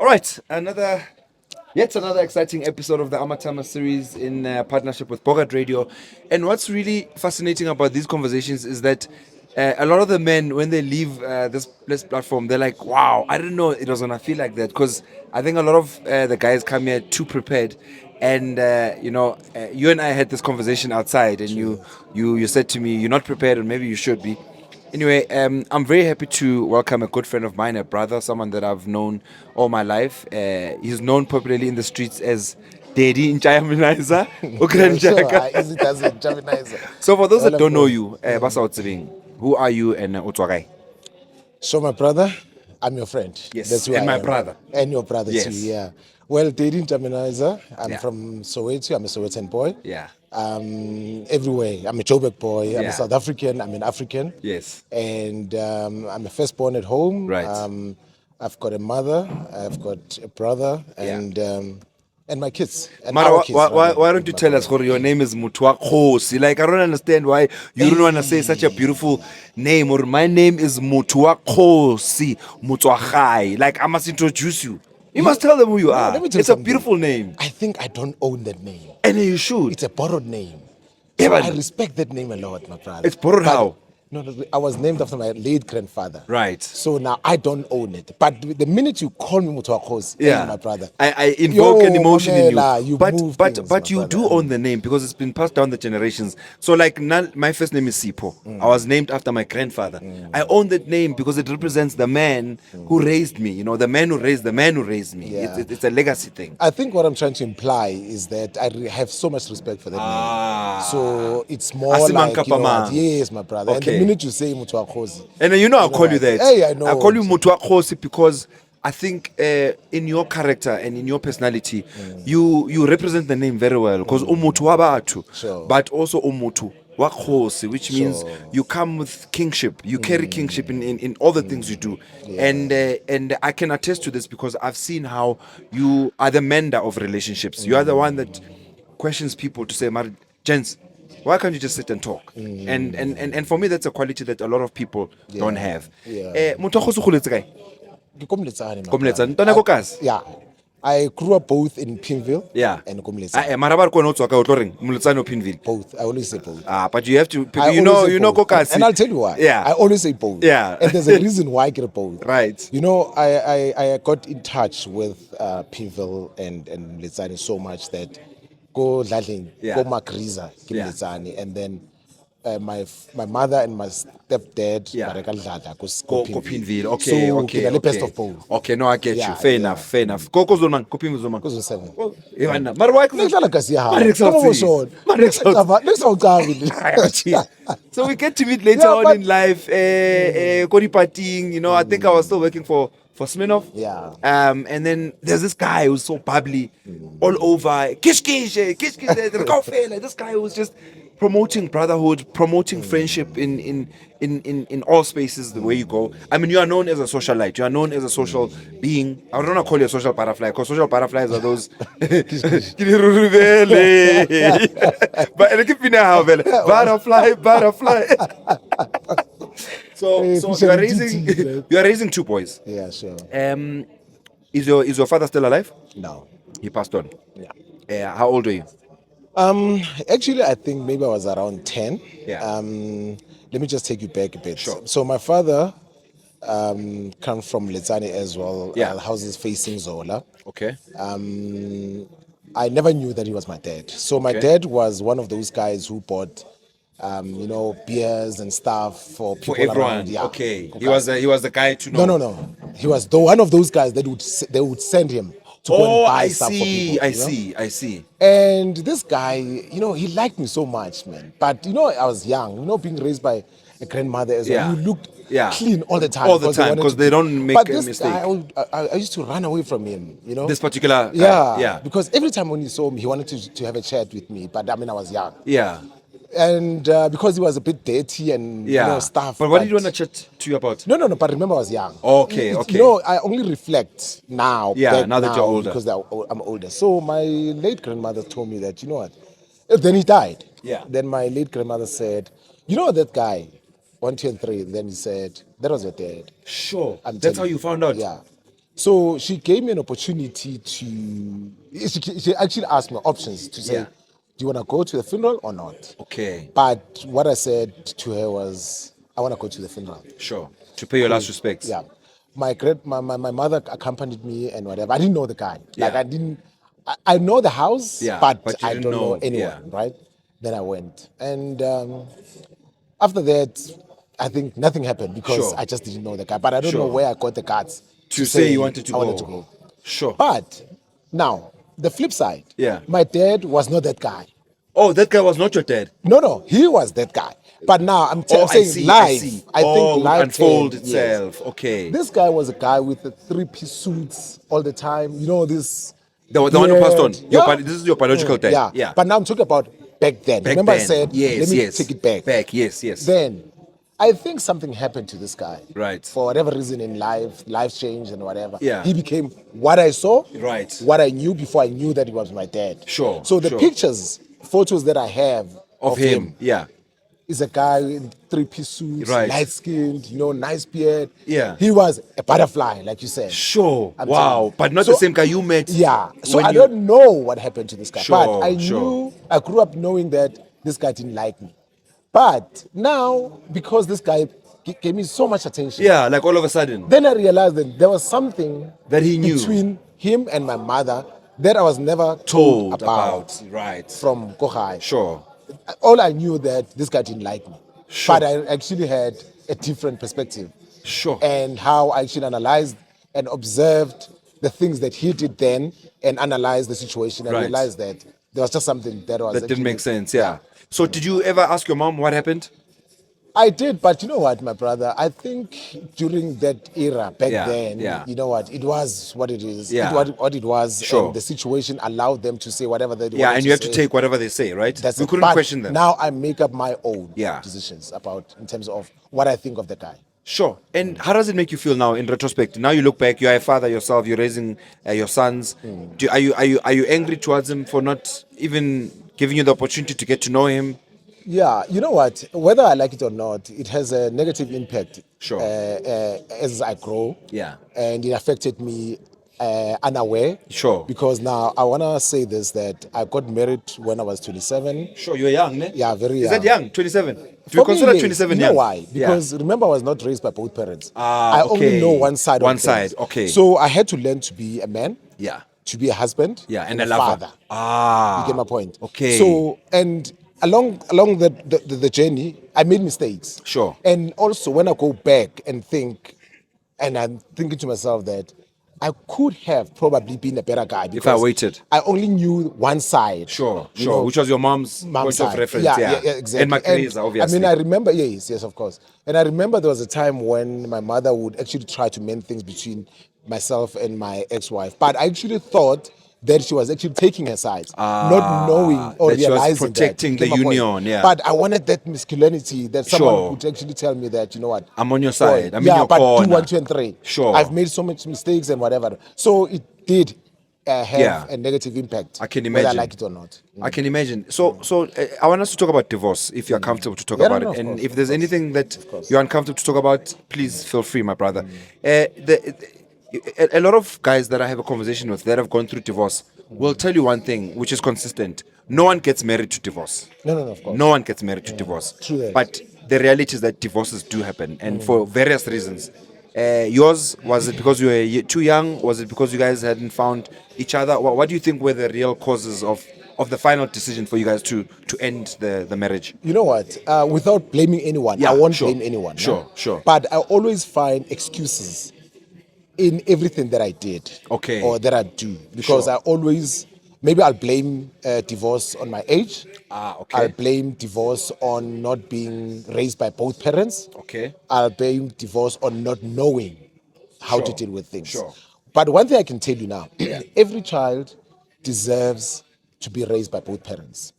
All right, yet another exciting episode of the AMATYMA series in partnership with PRAAT Radio. And what's really fascinating about these conversations is that a lot of the men, when they leave this platform, they're like, "Wow, I didn't know it was gonna feel like that." Because I think a lot of the guys come here too prepared. And you and I had this conversation outside, and you said to me, "You're not prepared, and maybe you should be." Anyway, I'm very happy to welcome a good friend of mine, a brother, someone that I've known all my life. He's known popularly in the streets as Daddy Njayaminizer. Easy does it, Javinizer. So for those that don't know you, Basa Otsibing, who are you and Utwagai? So my brother, I'm your friend. Yes, That's who and I my am. brother. And your brother Yes. too, yeah. Well, dating Jaminizer. I'm Yeah. from Soweto. I'm a Sowetan boy. Yeah. Everywhere. I'm a Joburg boy. I'm Yeah. a South African. I'm an African. Yes. And I'm a firstborn at home. Right. I've got a mother. I've got a brother. Yeah. And my kids. And Mara, our kids, rather, why don't you my tell us, brother. Khori, your name is Mutwa Khosi? Like, I don't understand why you don't want to say such a beautiful name. Or my name is Mutwa Khosi, Mutwa Khai. Like, I must introduce you. You must tell them who you No, are. let me tell you It's a something. beautiful name. I think I don't own that name. And you should. It's a borrowed name. Yeah, So but- I respect that name a lot, my brother. It's borrowed But- how? No, I was named after my late grandfather. Right. So now I don't own it. But the minute you call me Mutwakos, Yeah, my brother. I invoke an emotion in Mamela, you. you move But things, my you do brother. own the name because it's been passed down the generations. So like now, my first name is Sipho. I was named after my grandfather. I own that name because it represents the man who raised me. You know, the man who raised the man who raised me. Yeah. It's a legacy thing. I think what I'm trying to imply is that I have so much respect for that name. So it's more like, you know Asimankapama. what, yes, my brother. Okay. And the minute you say Mutwakos, And you know I'll call you right. that. Hey, I know. I'll call you Mutwa Khosi because I think in your character and in your personality, you represent the name very well. Because Umutu Wabatu, Sure. but also Umutu Wakhosi, which means Sure. you come with kingship. You carry kingship in all the things you do. Yeah. And I can attest to this because I've seen how you are the mender of relationships. You are the one that questions people to say, gents, why can't you just sit and talk? And for me, that's a quality that a lot of people don't have. Yeah. Motho wa kgosi go letse kae? Komletsane, my Ko Mletsane. brother. Ntwana ko kazi? Yeah. I grew up both in Pimville Yeah. and Komletsane. Mara ba re kone o tswa kae, o tlo reng? Moletsane o Pimville. Both. I always say both. But you have to, I you always say know both. Kokasi. And I'll tell you why. Yeah. I always say both. Yeah. And there's a reason why I get both. Right. You know, I got in touch with Pimville and Mletsane so much that go Dladling, Yeah. go Makriza, Yeah. Mletsane, and then my mother and my stepdad, Yeah. Bareka Dladla, Ko Pimville. Okay, so, okay. the okay. best of both. Okay, no, I get Yeah, you. Fair yeah. enough, fair enough. Ko Zolman, ko Pimville Zolman. Kuzo 7. Mara why Ngihlala kasi yaha. Mara Promotion. So we get to meet later Yeah, on but- in life. Kodi partying, you know, I think I was still working for Smirnoff. Yeah. And then there's this guy who's so bubbly, all over. Kish kish, this guy was just promoting brotherhood, promoting friendship in all spaces the way you go. I mean, you are known as a socialite. You are known as a social being. I don't want to call you a social butterfly because social butterflies are those. But butterfly. So you are raising two boys. Yeah, sure. Is your father still alive? No. He passed on. Yeah. How old are you? Actually, I think maybe I was around 10. Yeah. Let me just take you back a bit. Sure. So my father comes from Letsane as well. Yeah. Houses facing Zola. Okay. I never knew that he was my dad. So my Okay. dad was one of those guys who bought, beers and stuff for people For everyone. around. Yeah. Okay. He was the guy to know. No. He was one of those guys that they would send him to go and buy I stuff for see. people. I you know? see. I see. And this guy, he liked me so much, man. But I was young, being raised by a grandmother as well. Yeah. You looked Yeah. clean all the time. All the because they time, wanted 'cause to- they don't make but a this mistake. guy, I used to run away from him, This particular. Yeah, Yeah. because every time when he saw me, he wanted to have a chat with me. But I was young. Yeah. And because he was a bit dirty and Yeah. stuff. But what did you want to chat to you about? No. But remember, I was young. Okay, okay. I only reflect now. Yeah, now that you're older. Because I'm older. So my late grandmother told me that, you know what? Then he died. Yeah. Then my late grandmother said, you know that guy, 1, 2, and 3. Then he said, that was your dad. Sure. I'm That's telling how you found out. Yeah. So she gave me an opportunity to. She actually asked me options to say, Yeah. "Do you want to go to the funeral or not?" Okay. But what I said to her was, "I want to go to the funeral." Sure. To pay your last respects. Yeah. My mother accompanied me and whatever. I didn't know the guy. Like Yeah. I didn't. I know the house, Yeah, but but you I didn't don't know know, anyone. yeah. Right. Then I went, and after that, I think nothing happened because Sure. I just didn't know the guy. But I don't know Sure. where I got the guts To say you wanted to I wanted go. to go. Sure. But now the flip side. Yeah. My dad was not that guy. Oh, that guy was not your dad. No, he was that guy. But now I'm Oh, I saying see. life. I see. I think Would life unfold can- yes. itself. Okay. This guy was a guy with the 3-piece suits all the time. You know this. The one who passed on. beard. Your this is your biological dad. Yeah. Yeah. But now I'm talking about back then. Back Remember then. I said, Yes, let me yes. take it back. Back. Yes. Yes. Then I think something happened to this guy. Right. For whatever reason in life changed and whatever. Yeah. He became what I saw. Right. What I knew before I knew that he was my dad. Sure, So the sure. photos that I have Of him. Yeah. is a guy in 3-piece suits, Right. light skinned, nice beard. Yeah. He was a butterfly, like you said. Sure. I'm Wow. telling you. But not So- the same guy you met. Yeah. So when I you- don't know what happened to this guy. Sure, but I sure. I grew up knowing that this guy didn't like me. But now, because this guy gave me so much attention, Yeah. Like all of a sudden. then I realized that there was something That he knew. between him and my mother that I was never Told told about Right. from Kohai. Sure. All I knew that this guy didn't like me. Sure. But I actually had a different perspective. Sure. And how I actually analyzed and observed the things that he did then and analyzed the situation and Right. realized that there was just something that was That didn't actually- make sense. Yeah. So did you ever ask your mom what happened? I did, but you know what, my brother? I think during that era back Yeah, then, yeah. you know what? It was what it is. Yeah. It was what it was. Sure. And the situation allowed them to say whatever they Yeah, wanted and you have to say. take whatever they say, right? That's we it. couldn't But question them. Now I make up my own Yeah. decisions about in terms of what I think of the guy. Sure. And how does it make you feel now in retrospect? Now you look back, you're a father yourself, you're raising your sons. Are you angry towards him for not even giving you the opportunity to get to know him? Yeah, you know what? Whether I like it or not, it has a negative impact. Sure. As I grow. Yeah. And it affected me unaware. Sure. Because now I want to say this that I got married when I was 27. Sure, you're young, ne? Yeah, very Is that young. young? 27? Do you For me, consider yes. 27 You young? know why? Yeah. Because remember, I was not raised by both parents. Ah, I only okay. know one side. One of things. side, okay. So I had to learn to be a man. Yeah. To be a husband. Yeah, and a a lover. father. Ah. You get my point. Okay. So and along the journey, I made mistakes. Sure. And also when I go back and think, and I'm thinking to myself that I could have probably been a better guy because I waited. I only knew one side. Sure, you sure. know, Which was your mom's mom point side. of reference. Yeah, exactly. And Macrisa, obviously. I mean, I remember, yes, of course. And I remember there was a time when my mother would actually try to mend things between myself and my ex-wife. But I actually thought that she was actually taking her side, not knowing or that she was realizing protecting that. You the get my point? union, yeah. But I wanted that masculinity that someone Sure. would actually tell me that, you know what? I'm on your side. boy, I'm in yeah, your but corner. do 1, 2, and 3. Sure. I've made so much mistakes and whatever. So it did have Yeah. a negative impact. I can whether I imagine. like it or not. I can imagine. So I want us to talk about divorce, if you're comfortable to talk Yeah, about no, it. of And course, if of there's course. anything that course. you're uncomfortable to talk about, please feel free, my brother. A lot of guys that I have a conversation with that have gone through divorce will tell you one thing, which is consistent. No one gets married to divorce. No, of course. No one gets married to divorce. True that. But the reality is that divorces do happen, and for various reasons. Yours, was it because you were too young? Was it because you guys hadn't found each other? What do you think were the real causes of the final decision for you guys to end the marriage? You know what? Without blaming anyone, Yeah, I won't sure. blame anyone. Sure, sure. But I always find excuses in everything that I did. Okay. Or that I do. Because Sure. I always, maybe I'll blame divorce on my age. Okay. I'll blame divorce on not being raised by both parents. Okay. I'll blame divorce on not knowing how to Sure, deal with things. sure. But one thing I can tell you now, every child deserves to be raised by both parents.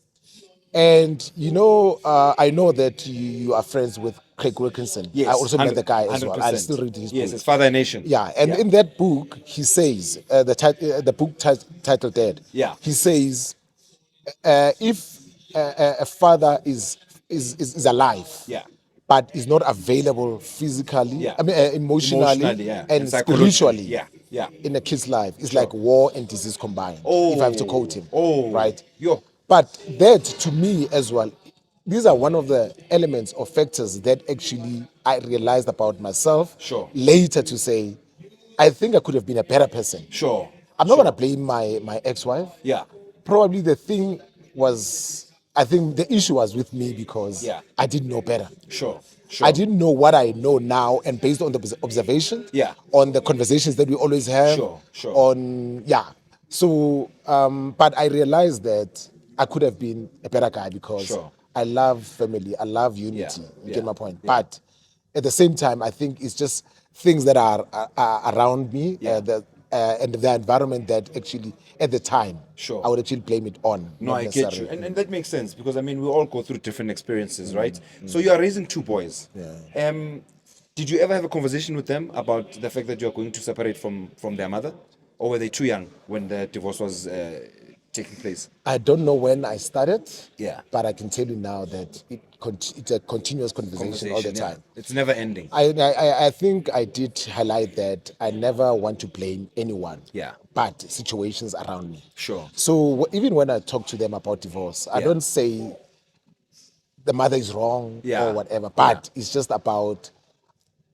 And you know, I know that you are friends with Craig Wilkinson. Yes, I also met the guy as 100%. well. I still read his Yes, book. it's Father Nation. Yeah, and in that book, he says the book titled "Dead." Yeah. He says if a father is alive, Yeah. but is not available physically, Yeah. I mean emotionally, Emotionally, yeah. and And psychologically, spiritually, yeah. Yeah. in a kid's life is like war and disease combined. Oh. If I have to quote him. Oh. Right. Yo. But that, to me as well, these are one of the elements or factors that actually I realized about myself Sure. later to say, I think I could have been a better person. Sure. I'm not going to blame my ex-wife. Yeah. Probably the thing was, I think the issue was with me because Yeah. I didn't know better. Sure. Sure. I didn't know what I know now, and based on the observation, Yeah. on the conversations that we always have, Sure. on So, but I realized that I could have been a better guy because Sure. I love family, I love unity. You Yeah. get my point. But at the same time, I think it's just things that are around me, and the environment that actually, at the time, Sure. I would actually blame it on. No, not I get you. necessarily. And that makes sense because, I mean, we all go through different experiences, right? So you are raising two boys. Yeah. Did you ever have a conversation with them about the fact that you are going to separate from their mother? Or were they too young when the divorce was taking place? I don't know when I started, Yeah. but I can tell you now that it's a continuous conversation all the yeah. time. It's never ending. I think I did highlight that I never want to blame anyone. Yeah. But situations around me. Sure. So even when I talk to them about divorce, I don't say the mother is wrong or whatever, but it's just about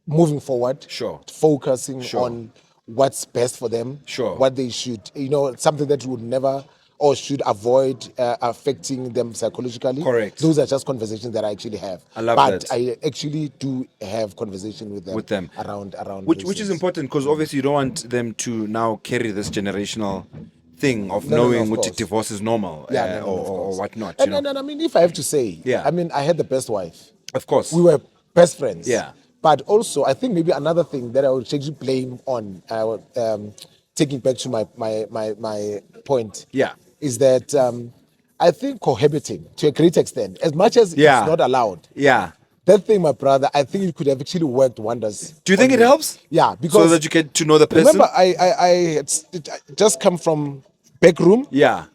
moving forward. Sure. Focusing on what's best for them. Sure. What they should, something that would never or should avoid affecting them psychologically. Correct. Those are just conversations that I actually have. I love but that. I actually do have conversation with them. around which those is things. important because obviously you don't want them to now carry this generational thing of No, knowing of which course. divorce is normal Of or course. whatnot. And I mean, if I have to say, Yeah. I mean, I had the best wife. Of course. We were best friends. Yeah. But also, I think maybe another thing that I would actually blame on, taking back to my point, is that I think cohabiting to a great extent, as much as it's not allowed, Yeah. that thing, my brother, I think it could have actually worked wonders. Do you think on it me. helps? Yeah, because so that you get to know the person. remember, I had just come from back room. Yeah.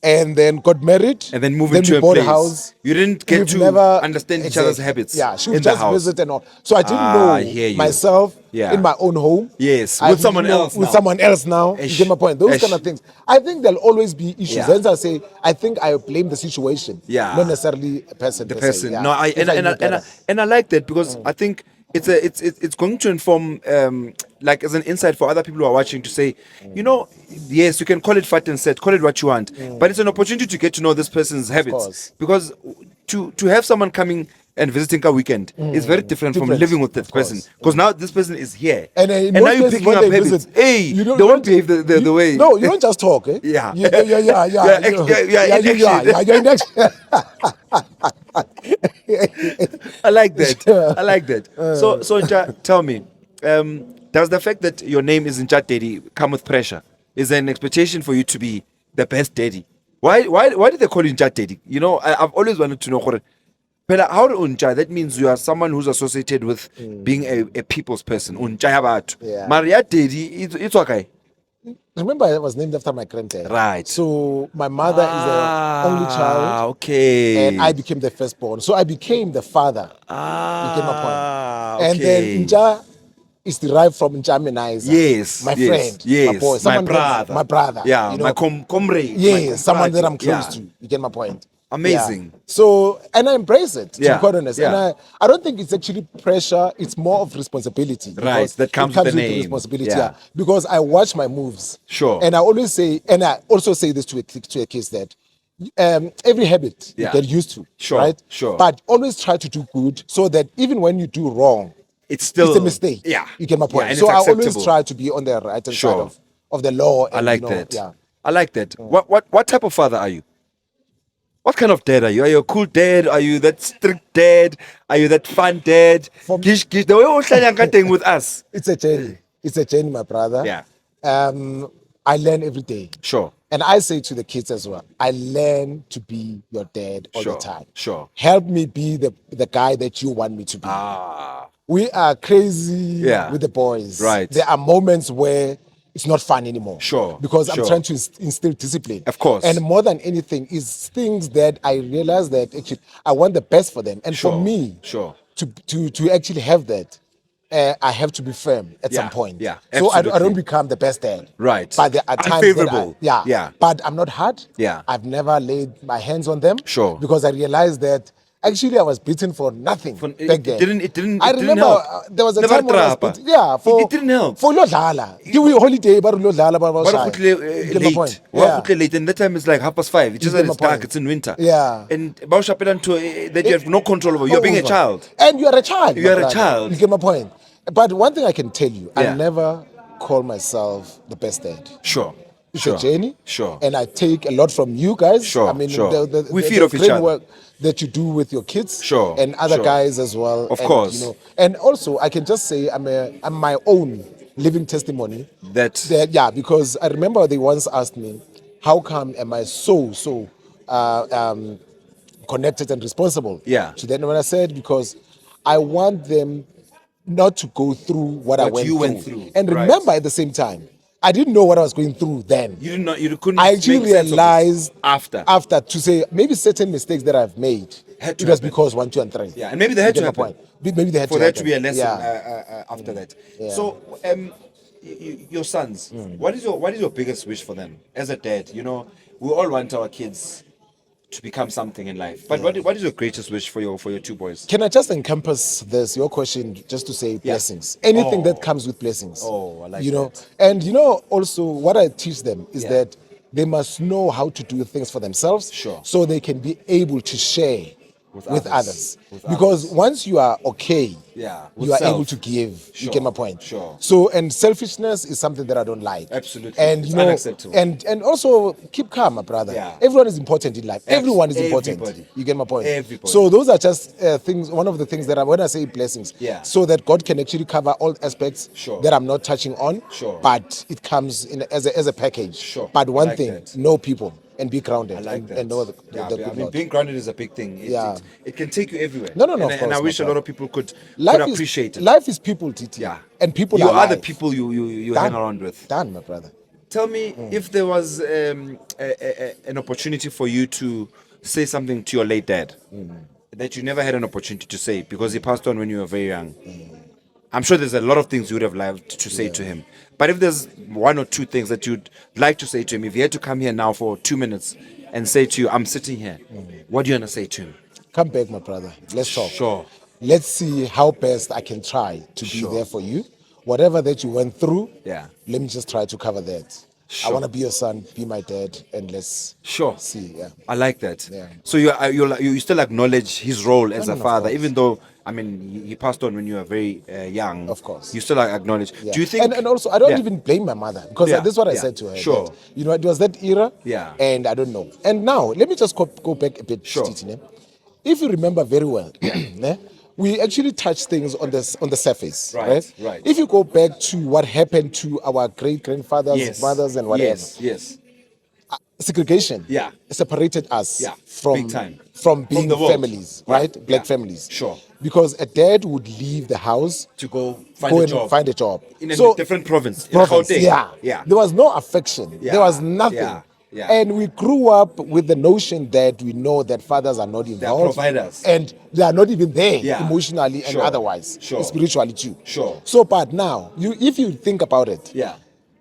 And then got married. And then moved then into we a bought place. a house. You didn't get We've to never understand each other's habits. Yeah, she in would the just house. visit and all. So I didn't I hear know you. myself Yeah. in my own home. Yes, I with didn't someone know else With now. someone else now. Ish. You get my point? Those Ish. kind of things. I think there'll always be issues. Yeah. Hence I say, I think I blame the situation. Yeah. Not necessarily a person. The per person. Se. Yeah. No, If I knew better. and I like that because I think it's going to inform like as an insight for other people who are watching to say, yes, you can call it fat and set, call it what you want, but it's an opportunity to get to know this person's habits course. because to have someone coming and visiting a weekend is very different from living with that person because now this person is here And now you're picking up habits. Hey, they won't behave the way. No, you don't just talk. Eh? Yeah. Yeah. You're next. I like that. I like that. So Nja, tell me, does the fact that your name is Nja Daddy come with pressure? Is there an expectation for you to be the best daddy? Why did they call you Nja Daddy? I've always wanted to know. But how do Nja? That means you are someone who's associated with being a people's person. Yeah. Maria Daddy, it's okay. Remember, I was named after my granddad. Right. So my mother is the only child. Okay. And I became the firstborn. So I became the father. You get my point? And Okay. then Nja is derived from Njamenizer. Yes. My yes, friend. Yes. My boy. Someone brother. My brother. Yeah. My comrade. Yes, someone that I'm close Yeah. to. You get my point? Amazing. Yeah. So, and I embrace it, to Yeah. be quite honest. Yeah. And I don't think it's actually pressure, it's more of responsibility. Right, because that comes it comes with the with name. responsibility. Yeah. Yeah. Because I watch my moves. Sure. And I always say, and I also say this to a case that every habit Yeah. you get used to. Sure, Right? sure. But always try to do good so that even when you do wrong, It's still it's a mistake. Yeah. You get my point. Yeah, and so it's I always acceptable. try to be on the right hand Sure. side of the law. I And, like that. Yeah. I like that. What type of father are you? What kind of dad are you? Are you a cool dad? Are you that strict dad? Are you that fun dad? For me- Gish, the way you're thing with us. It's a journey. It's a journey, my brother. Yeah. I learn every day. Sure. And I say to the kids as well, I learn to be your dad all Sure, the time. sure. Help me be the guy that you want me to be. Ah. We are crazy Yeah. with the boys. Right. There are moments where it's not fun anymore. Sure, Because I'm sure. trying to instill discipline. Of course. And more than anything, is things that I realize that actually I want the best for them. And Sure, for me, sure. to actually have that, I have to be firm at some point. Yeah, so I absolutely. don't become the best dad. Right. But there are times Unfavorable. that Yeah. But I'm not hard. Yeah. I've never laid my hands on them. Sure. Because I realized that actually I was beaten for nothing back then. It didn't I remember help. there was a Never time when I was trapa. beaten. Yeah. It didn't help. For lo dlala. Give you holiday, but lo dlala, but But you get my point. late, and that time is like 5:30. It's just that get it's my dark. point. It's in winter. Yeah. And that you have no control over. You're being a child. And you are a child. You my are a brother. child. You get my point. But one thing I can tell you, Yeah. I never call myself the best dad. Sure. It's a journey. Sure. And I take a lot from you guys. Sure, I mean, sure. We feed the off each other. framework that you do with your kids. Sure, And other sure. guys as well. Of and, course. You know, and also, I can just say I'm my own living testimony. Yeah, because I remember they once asked me, how come am I so connected and responsible Yeah. to them? When I said, because I want them not to go through what I you went went through. And Right. remember, at the same time, I didn't know what I was going through then. You couldn't. I actually make sense of it realized after to say maybe certain mistakes that I've made. Had to It was happen. because 1, 2, and 3. Yeah, and maybe they had You to get my happen. point. Maybe they had for to there happen. to be a lesson Yeah. after that. Yeah. So, your sons, what is your biggest wish for them as a dad? You know, we all want our kids to become something in life. But what is your greatest wish for your two boys? Can I just encompass your question, just to say blessings? Anything that comes with blessings. Oh, I like you know, that. and you know, also what I teach them is Yeah. that they must know how to do things for themselves, Sure. so they can be able to share with others. With Because others. once you are okay, Yeah, with you are self. able to give. You Sure, get my point. sure. So, and selfishness is something that I don't like. Absolutely. And It's you know, unacceptable. and also keep calm, my brother. Yeah. Everyone is important in life. Everyone is important. Everybody. You get my point. Everybody. So those are just things. One of the things that when I say blessings, Yeah. so that God can actually cover all aspects Sure. that I'm not touching on. Sure. But it comes in as a package. Sure. But one I like thing, that. know people and be grounded I like and, that. and know the Yeah, good I mean, Lord. being grounded is a big thing. Yeah. It can take you everywhere. No, and, of and course, I my wish a lot brother. of people could Life appreciate it. Life is people, Titi. Yeah. And people You are the life. people you Done. hang around with. Done, my brother. Tell me if there was an opportunity for you to say something to your late dad that you never had an opportunity to say because he passed on when you were very young. I'm sure there's a lot of things you would have liked to say to him. But if there's one or two things that you'd like to say to him, if he had to come here now for 2 minutes and say to you, I'm sitting here, what do you want to say to him? Come back, my brother. Let's talk. Sure. Let's see how best I can try to be there for you. Whatever that you went through, Yeah. let me just try to cover that. Sure. I want to be your son, be my dad, and let's see. Yeah. I like that. Yeah. So you still acknowledge his role as a of father, course. even though I mean he passed on when you were very young. Of course. You still acknowledge. Yeah. Do you think? And also, I don't Yeah. even blame my mother because Yeah, this is what I yeah, said to her. sure. that, you know, it was that era. Yeah. And I don't know. And now, let me just go back a bit. Sure. Titi, ne? If you remember very well, ne, we actually touched things on the surface, Right, right? right. If you go back to what happened to our great grandfathers, Yes. mothers, and whatever, Yes. segregation, Yeah. separated us, Yeah, from big time. from being the world. families, Yeah, right? Black yeah, families, sure. Because a dad would leave the house To go and find a job in a different province. In province, Gauteng. yeah. There was no affection. Yeah, There was nothing. yeah. And we grew up with the notion that we know that fathers are not involved. providers. And they are not even there Yeah. emotionally and Sure, otherwise. sure. And spiritually too. Sure. So, but now, if you think about it, Yeah.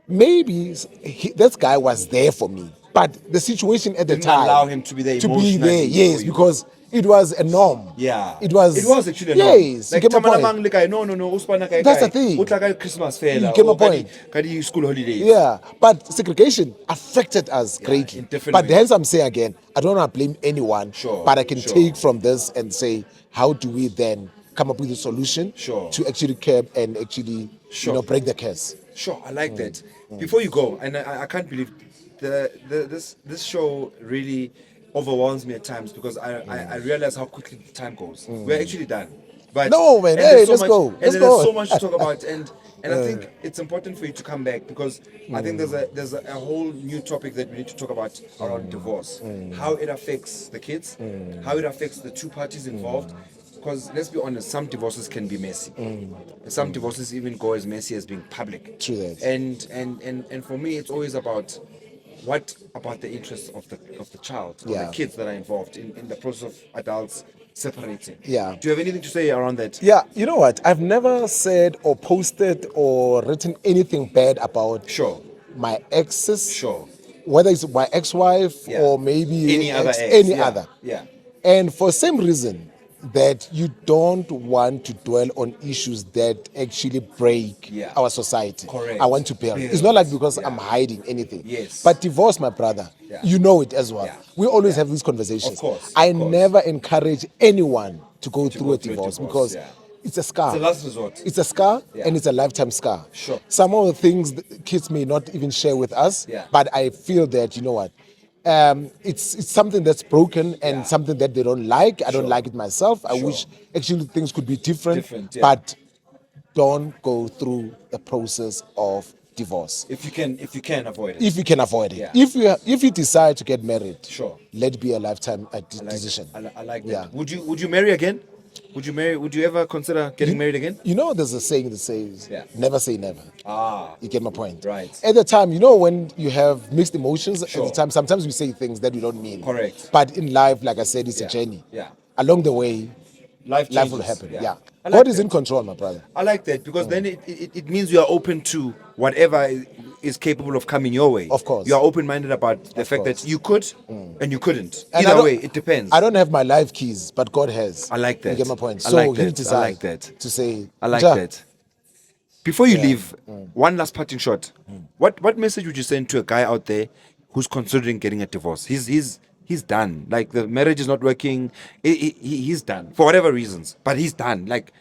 maybe this guy was there for me. But the situation at the Didn't time allow him to be there emotionally yes, for you. because it was a norm. Yeah. It was actually a norm. yes, Like you get my Tamana point. Mang Lekai, no, Uspana Kai. That's the thing. Utla Christmas fair. You get my point. Kadi school holidays. Yeah, but segregation affected us greatly. in different But ways. hence I'm saying again, I don't want to blame anyone. Sure, But I can sure. take from this and say, how do we then come up with a solution Sure. to actually curb and actually break the curse? Sure, I like that. Before you go, and I can't believe this show really overwhelms me at times because I realize how quickly the time goes. We're actually done. But No, man. and Hey, there's so let's much- go. And Let's there's go. so much to talk about, and I think it's important for you to come back because I think there's a whole new topic that we need to talk about around divorce, how it affects the kids, how it affects the two parties involved. Because let's be honest, some divorces can be messy. Some divorces even go as messy as being public. True that. And for me, it's always about what about the interests of the child, or Yeah. the kids that are involved in the process of adults separating. Yeah. Do you have anything to say around that? Yeah, you know what? I've never said or posted or written anything bad about Sure. my exes. Sure. Whether it's my ex-wife Yeah. or maybe Any other ex, any yeah. other. Yeah. And for same reason that you don't want to dwell on issues that actually break Yeah. our society. Correct. I want to build. Build. It's not like because Yeah. I'm hiding anything. Yes. But divorce, my brother, Yeah. you know it as well. Yeah. We always Yeah. have these conversations. Of course, I of course. never encourage anyone to go through go a through a divorce divorce, because yeah. it's a scar. It's a last resort. It's a scar Yeah. and it's a lifetime scar. Sure. Some of the things that kids may not even share with us, Yeah. but I feel that, you know what, it's something that's broken and Yeah. something that they don't like. I Sure. don't like it myself. I Sure. wish actually things could be different, Yeah. but don't go through the process of divorce. If you can avoid it. If you can avoid it. Yeah. If you decide to get married, Sure. let it be a lifetime like decision. I like that. Yeah. Would you marry again? Would you ever consider getting married again? You know, there's a saying that says, Yeah. never say never. Ah. You get my point. Right. At the time, you know, when you have mixed emotions, Sure. at the time, sometimes we say things that we don't mean. Correct. But in life, like I said, it's Yeah. a journey. Yeah. Along the way, Life life will changes. happen. Yeah. I like God is that. in control, my brother. I like that because then it means you are open to whatever is capable of coming your way. Of course. You are open-minded about the fact course. that you could and you couldn't. And I Either don't- way, it depends. I don't have my life keys, but God has. I like that. You get my point. I So like he'll that. I decide like that. to say, I like "Ja, that. Before you leave, one last parting shot. What message would you send to a guy out there who's considering getting a divorce? He's done. Like the marriage is not working. He's done for whatever reasons, but he's done. Like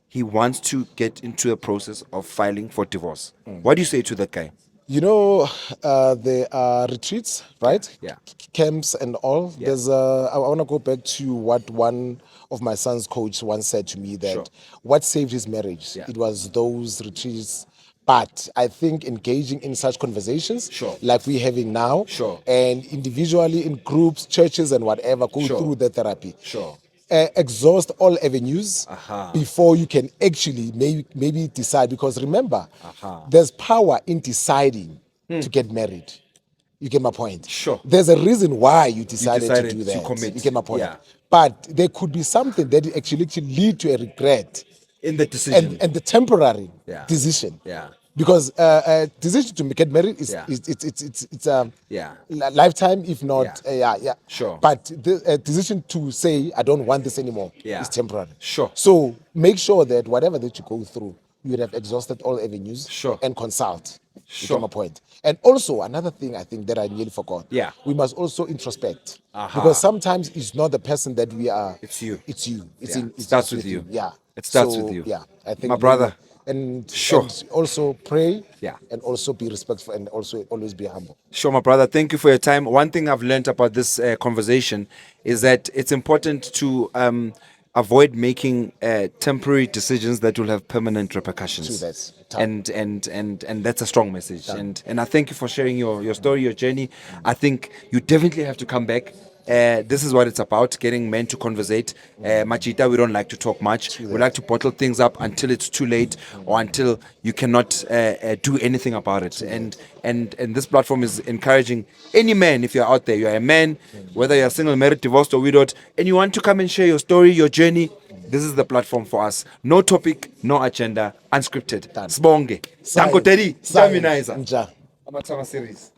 he wants to get into a process of filing for divorce. What do you say to that guy? You know, there are retreats, right? Yeah. Camps and all. Yeah. There's I want to go back to what one of my son's coach once said to me that Sure. what saved his marriage, Yeah. it was those retreats. But I think engaging in such conversations, Sure. like we're having now, Sure. and individually in groups, churches, and whatever, go Sure. through the therapy. Sure. Exhaust all avenues Aha. before you can actually maybe decide. Because remember, Aha. there's power in deciding to get married. You get my point? Sure. There's a reason why you decided to decided do to that. commit. You get my point? Yeah. But there could be something that actually lead to a regret In the decision. and the temporary Yeah. decision. Yeah. Because a decision to get married is Yeah. it's a Yeah. lifetime, if not yeah. Sure. But the decision to say I don't want this anymore Yeah. is temporary. Sure. So make sure that whatever that you go through, you would have exhausted all avenues. Sure. And consult. You Sure. get my point. And also another thing I think that I nearly forgot. Yeah. We must also introspect. Aha. Because sometimes it's not the person that we are. It's you. It's you. It's Yeah. in. It It's starts just with you. Yeah. It starts So, with you. Yeah. I think My brother. And Sure. and also pray. Yeah. And also be respectful and also always be humble. Sure, my brother. Thank you for your time. One thing I've learned about this conversation is that it's important to avoid making temporary decisions that will have permanent repercussions. True, that's tough. And that's a strong message. And I thank you for sharing your story, your journey. I think you definitely have to come back. This is what it's about, getting men to conversate. MJITA, we don't like to talk much. We like to bottle things up until it's too late or until you cannot do anything about it. And this platform is encouraging any man, if you're out there, you're a man, whether you're single, married, divorced, or widowed, and you want to come and share your story, your journey, this is the platform for us. No topic, no agenda, unscripted. Done. Sbonge. Sign. Danko Teddy. Sign. Terminizer. Nja. AMATYMA series.